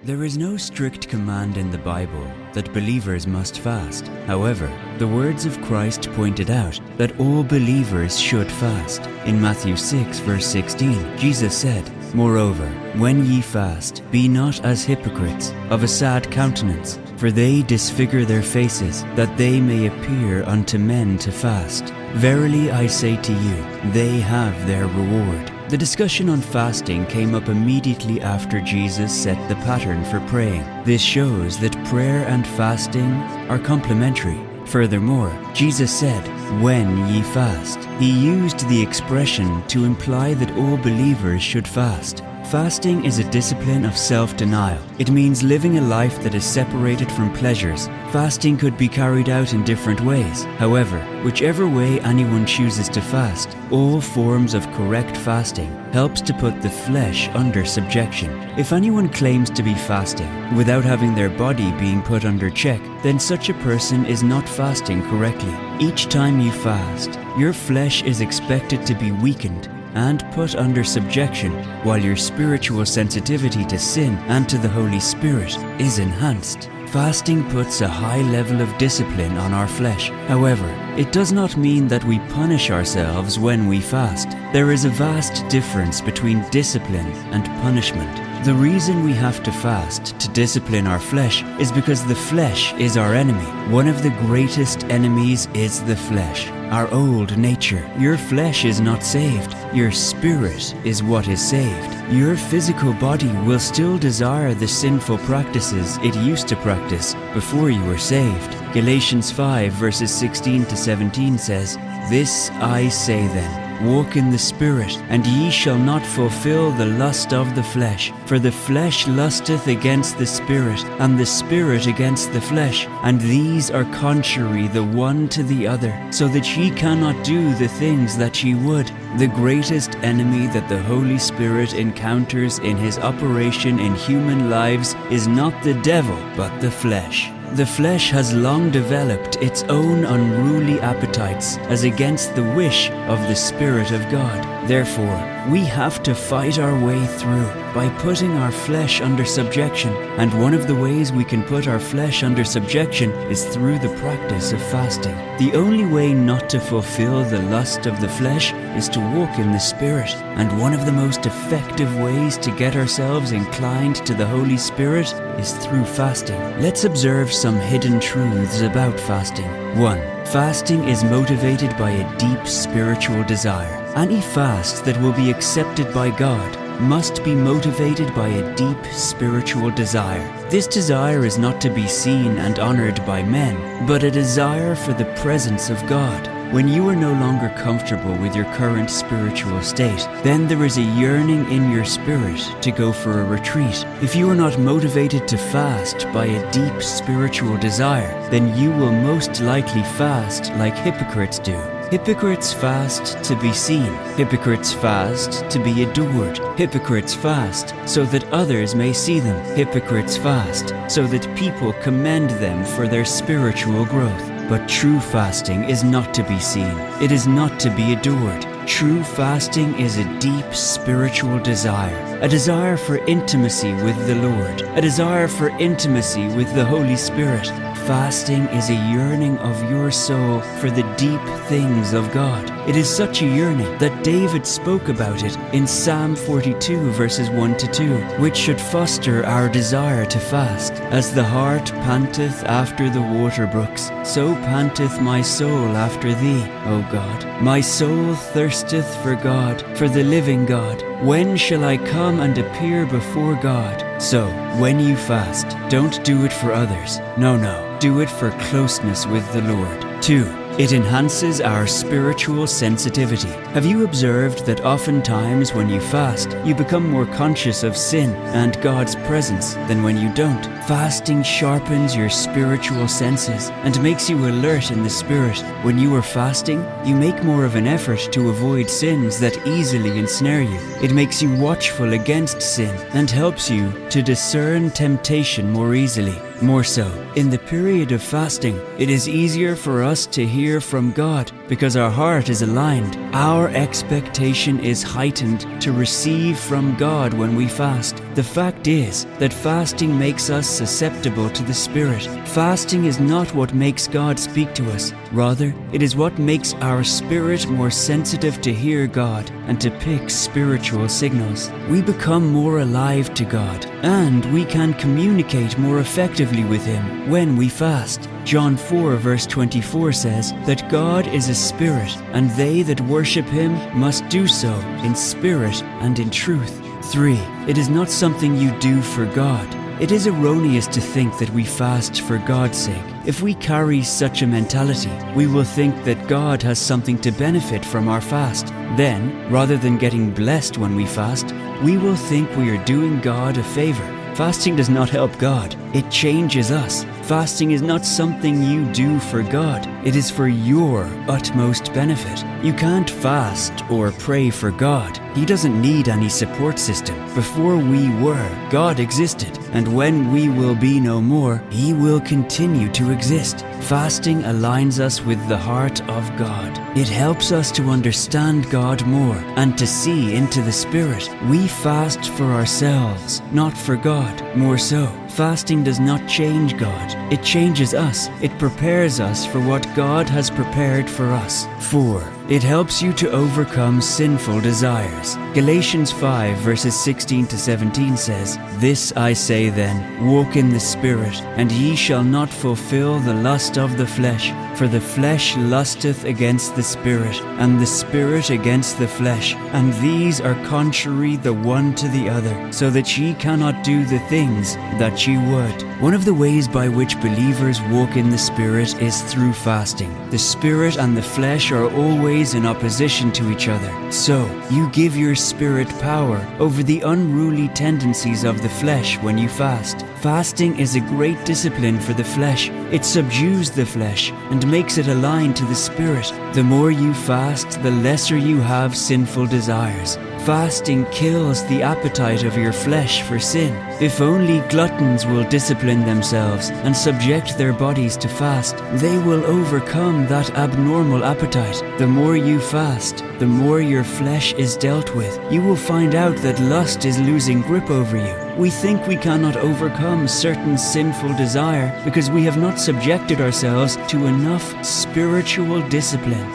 There is no strict command in the Bible that believers must fast. However, the words of Christ pointed out that all believers should fast. In Matthew 6 verse 16, Jesus said, "Moreover, when ye fast, be not as hypocrites, of a sad countenance, for they disfigure their faces, that they may appear unto men to fast. Verily I say to you, they have their reward." The discussion on fasting came up immediately after Jesus set the pattern for praying. This shows that prayer and fasting are complementary. Furthermore, Jesus said, "When ye fast." He used the expression to imply that all believers should fast. Fasting is a discipline of self-denial. It means living a life that is separated from pleasures. Fasting could be carried out in different ways. However, whichever way anyone chooses to fast, all forms of correct fasting helps to put the flesh under subjection. If anyone claims to be fasting without having their body being put under check, then such a person is not fasting correctly. Each time you fast, your flesh is expected to be weakened and put under subjection, while your spiritual sensitivity to sin and to the Holy Spirit is enhanced. Fasting puts a high level of discipline on our flesh. However, it does not mean that we punish ourselves when we fast. There is a vast difference between discipline and punishment. The reason we have to fast to discipline our flesh is because the flesh is our enemy. One of the greatest enemies is the flesh, our old nature. Your flesh is not saved. Your spirit is what is saved. Your physical body will still desire the sinful practices it used to practice before you were saved. Galatians 5 verses 16 to 17 says, "This I say then, walk in the Spirit, and ye shall not fulfill the lust of the flesh. For the flesh lusteth against the Spirit, and the Spirit against the flesh, and these are contrary the one to the other, so that ye cannot do the things that ye would." The greatest enemy that the Holy Spirit encounters in his operation in human lives is not the devil, but the flesh. The flesh has long developed its own unruly appetites as against the wish of the Spirit of God. Therefore, we have to fight our way through by putting our flesh under subjection. And one of the ways we can put our flesh under subjection is through the practice of fasting. The only way not to fulfill the lust of the flesh is to walk in the Spirit. And one of the most effective ways to get ourselves inclined to the Holy Spirit is through fasting. Let's observe some hidden truths about fasting. 1. Fasting is motivated by a deep spiritual desire. Any fast that will be accepted by God must be motivated by a deep spiritual desire. This desire is not to be seen and honored by men, but a desire for the presence of God. When you are no longer comfortable with your current spiritual state, then there is a yearning in your spirit to go for a retreat. If you are not motivated to fast by a deep spiritual desire, then you will most likely fast like hypocrites do. Hypocrites fast to be seen. Hypocrites fast to be adored. Hypocrites fast so that others may see them. Hypocrites fast so that people commend them for their spiritual growth. But true fasting is not to be seen. It is not to be adored. True fasting is a deep spiritual desire. A desire for intimacy with the Lord. A desire for intimacy with the Holy Spirit. Fasting is a yearning of your soul for the deep things of God. It is such a yearning that David spoke about it in Psalm 42 verses 1 to 2, which should foster our desire to fast. As the hart panteth after the water brooks, so panteth my soul after thee, O God. My soul thirsteth for God, for the living God. When shall I come and appear before God? So, when you fast, don't do it for others. No. Do it for closeness with the Lord. 2. It enhances our spiritual sensitivity. Have you observed that oftentimes when you fast, you become more conscious of sin and God's presence than when you don't? Fasting sharpens your spiritual senses and makes you alert in the spirit. When you are fasting, you make more of an effort to avoid sins that easily ensnare you. It makes you watchful against sin and helps you to discern temptation more easily. More so, in the period of fasting, it is easier for us to hear from God because our heart is aligned. Our expectation is heightened to receive from God when we fast. The fact is that fasting makes us susceptible to the Spirit. Fasting is not what makes God speak to us. Rather, it is what makes our spirit more sensitive to hear God and to pick spiritual signals. We become more alive to God, and we can communicate more effectively with Him when we fast. John 4 verse 24 says that God is a spirit, and they that worship Him must do so in spirit and in truth. 3. It is not something you do for God. It is erroneous to think that we fast for God's sake. If we carry such a mentality, we will think that God has something to benefit from our fast. Then, rather than getting blessed when we fast, we will think we are doing God a favor. Fasting does not help God. It changes us. Fasting is not something you do for God. It is for your utmost benefit. You can't fast or pray for God. He doesn't need any support system. Before we were, God existed, and when we will be no more, He will continue to exist. Fasting aligns us with the heart of God. It helps us to understand God more and to see into the Spirit. We fast for ourselves, not for God. More so, fasting does not change God. It changes us. It prepares us for what God has prepared for us. 4. It helps you to overcome sinful desires. Galatians 5 verses 16 to 17 says, "This I say then, walk in the Spirit, and ye shall not fulfill the lust of the flesh. For the flesh lusteth against the Spirit, and the Spirit against the flesh. And these are contrary the one to the other, so that ye cannot do the things that ye would." One of the ways by which believers walk in the Spirit is through fasting. The Spirit and the flesh are always in opposition to each other. So, you give your spirit power over the unruly tendencies of the flesh when you fast. Fasting is a great discipline for the flesh. It subdues the flesh and makes it align to the Spirit. The more you fast, the lesser you have sinful desires. Fasting kills the appetite of your flesh for sin. If only gluttons will discipline themselves and subject their bodies to fast, they will overcome that abnormal appetite. The more you fast, the more your flesh is dealt with. You will find out that lust is losing grip over you. We think we cannot overcome certain sinful desire because we have not subjected ourselves to enough spiritual discipline.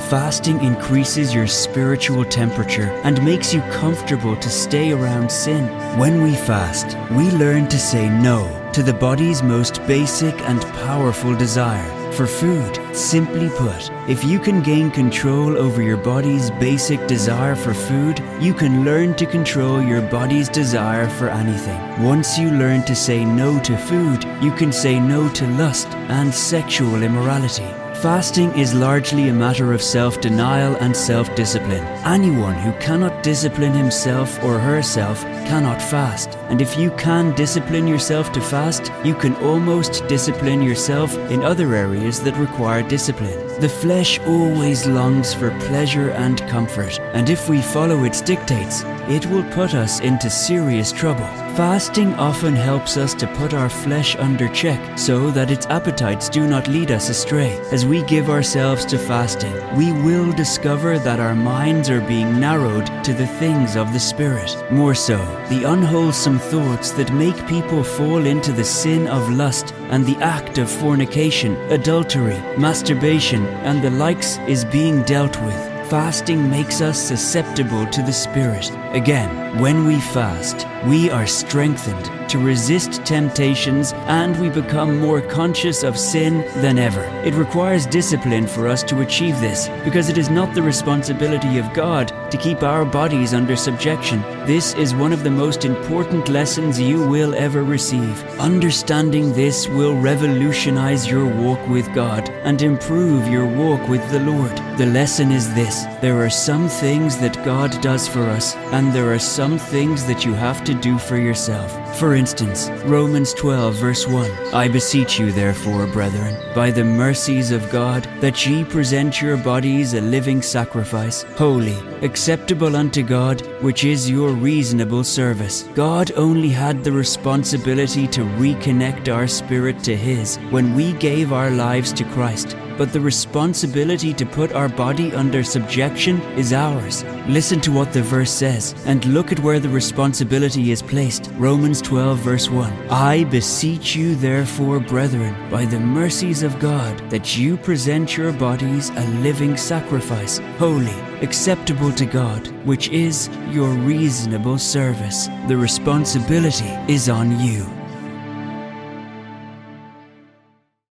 Fasting increases your spiritual temperature and makes you comfortable to stay around sin. When we fast, we learn to say no to the body's most basic and powerful desire, for food. Simply put, if you can gain control over your body's basic desire for food, you can learn to control your body's desire for anything. Once you learn to say no to food, you can say no to lust and sexual immorality. Fasting is largely a matter of self-denial and self-discipline. Anyone who cannot discipline himself or herself cannot fast. And if you can discipline yourself to fast, you can almost discipline yourself in other areas that require discipline. The flesh always longs for pleasure and comfort, and if we follow its dictates, it will put us into serious trouble. Fasting often helps us to put our flesh under check so that its appetites do not lead us astray. As we give ourselves to fasting, we will discover that our minds are being narrowed to the things of the Spirit. More so, the unwholesome thoughts that make people fall into the sin of lust and the act of fornication, adultery, masturbation, and the likes is being dealt with. Fasting makes us susceptible to the Spirit. Again, when we fast, we are strengthened to resist temptations and we become more conscious of sin than ever. It requires discipline for us to achieve this because it is not the responsibility of God to keep our bodies under subjection. This is one of the most important lessons you will ever receive. Understanding this will revolutionize your walk with God and improve your walk with the Lord. The lesson is this: there are some things that God does for us, and there are some things that you have to do for yourself. For instance, Romans 12 verse 1, I beseech you therefore, brethren, by the mercies of God, that ye present your bodies a living sacrifice, holy, acceptable unto God, which is your reasonable service. God only had the responsibility to reconnect our spirit to His when we gave our lives to Christ, but the responsibility to put our body under subjection is ours. Listen to what the verse says, and look at where the responsibility is placed. Romans 12 verse 1, I beseech you therefore, brethren, by the mercies of God, that you present your bodies a living sacrifice, holy, acceptable to God, which is your reasonable service. The responsibility is on you.